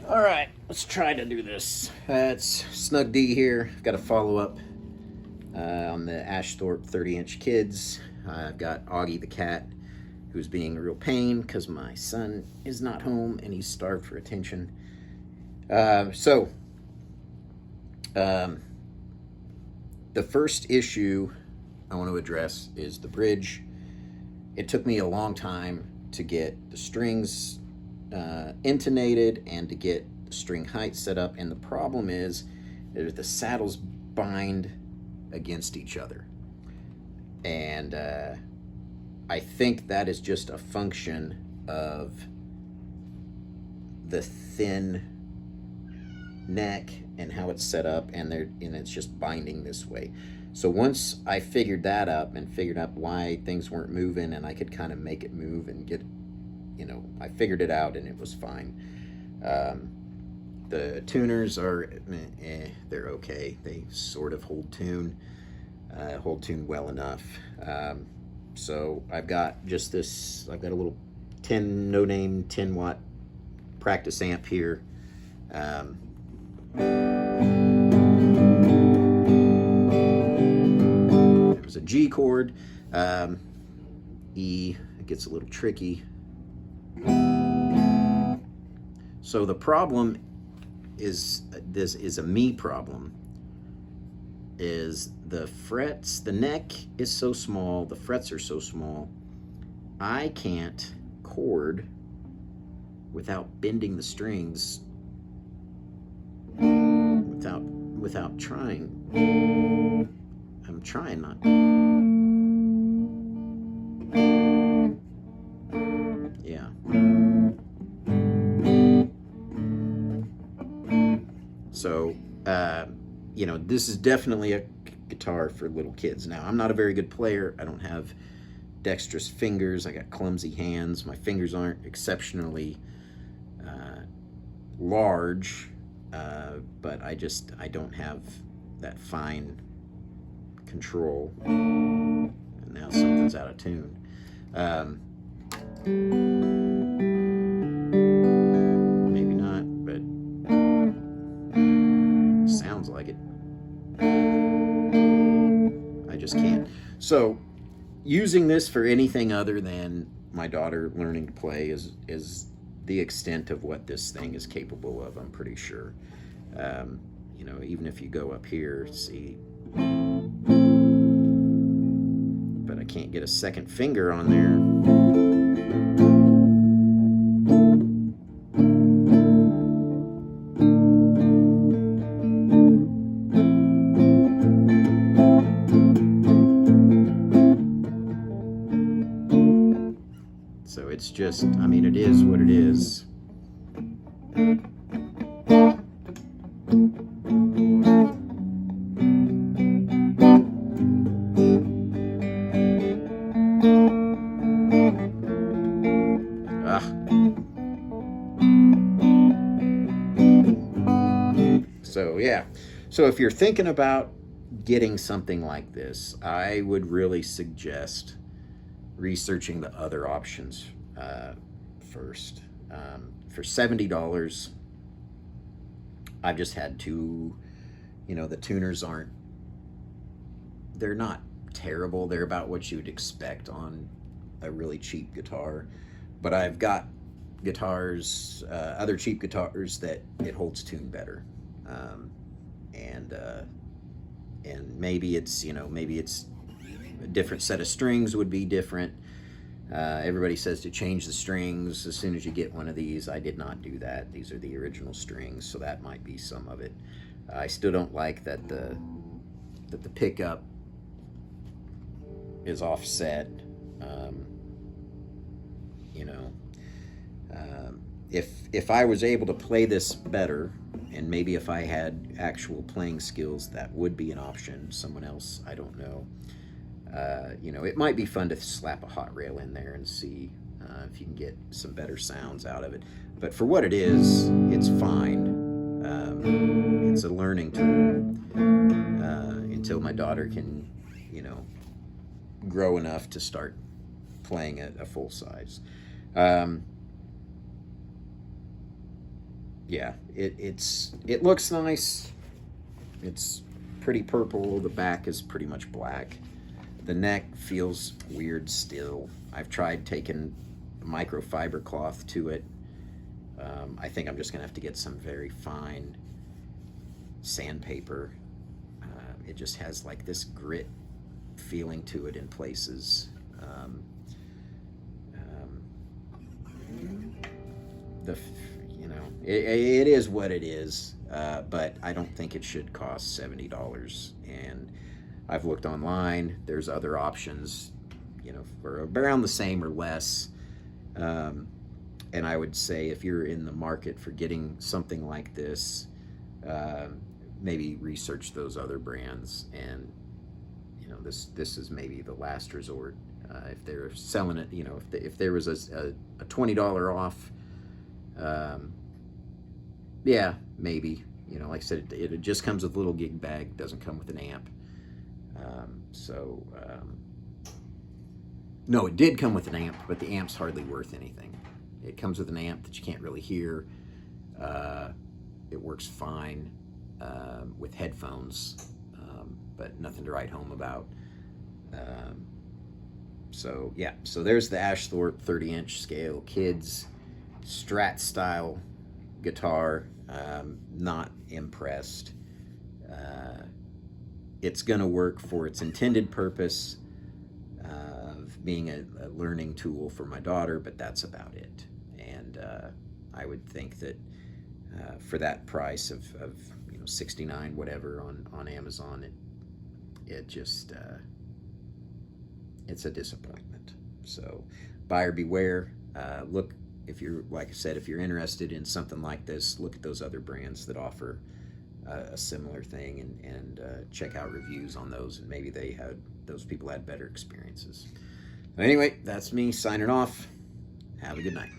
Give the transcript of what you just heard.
All right, let's try to do this. It's Snug D here. I've got a follow-up on the Ashthorpe 30-inch kids. I've got Augie the cat, who's being a real pain because my son is not home and he's starved for attention. The first issue I want to address is the bridge. It took me a long time to get the strings intonated and to get the string height set up, and the problem is that the saddles bind against each other, and I think that is just a function of the thin neck and how it's set up, and it's just binding this way. So once I figured that up and figured out why things weren't moving, and I could kind of make it move and get, I figured it out and it was fine. The tuners are, they're okay. They sort of hold tune well enough. So I've got just this, I've got a little no-name 10-watt practice amp here. There's a G chord. E, it gets a little tricky. So the problem is, this is a me problem, is the frets, the neck is so small, the frets are so small, I can't chord without bending the strings, without trying. I'm trying not. Yeah. So, this is definitely a guitar for little kids. Now, I'm not a very good player. I don't have dexterous fingers. I got clumsy hands. My fingers aren't exceptionally large, but I don't have that fine control. And now something's out of tune. Maybe not, but sounds like it. I just can't. So using this for anything other than my daughter learning to play is the extent of what this thing is capable of, I'm pretty sure. Even if you go up here, see, but I can't get a second finger on there. So it's just, it is what it is. So yeah, so if you're thinking about getting something like this, I would really suggest researching the other options first. For $70, I've just had to, the tuners they're not terrible. They're about what you would expect on a really cheap guitar. But I've got guitars, other cheap guitars that it holds tune better. And maybe it's, a different set of strings would be different. Everybody says to change the strings as soon as you get one of these. I did not do that. These are the original strings, so that might be some of it. I still don't like that the pickup is offset. If I was able to play this better, and maybe if I had actual playing skills, that would be an option. Someone else, I don't know. It might be fun to slap a hot rail in there and see if you can get some better sounds out of it. But for what it is, it's fine. It's a learning tool until my daughter can, grow enough to start playing a full size. yeah, it looks nice. It's pretty purple. The back is pretty much black. The neck feels weird still. I've tried taking microfiber cloth to it. I think I'm just gonna have to get some very fine sandpaper. It just has like this grit feeling to it in places. The you know it is what it is, but I don't think it should cost $70. And I've looked online. There's other options, for around the same or less. And I would say if you're in the market for getting something like this, maybe research those other brands. And this is maybe the last resort. If they're selling it, if there was a $20 off, yeah, maybe. Like I said, it just comes with a little gig bag, doesn't come with an amp. No, it did come with an amp, but the amp's hardly worth anything. It comes with an amp that you can't really hear. It works fine with headphones, but nothing to write home about. So there's the Ashthorpe 30-inch scale kids Strat style guitar. Not impressed. It's going to work for its intended purpose of being a learning tool for my daughter, but that's about it. And I would think that for that price of $69 whatever on Amazon, it just it's a disappointment. So buyer beware. Look, if you're, like I said, if you're interested in something like this, look at those other brands that offer a similar thing, and check out reviews on those, and maybe those people had better experiences. Anyway, that's me signing off. Have a good night.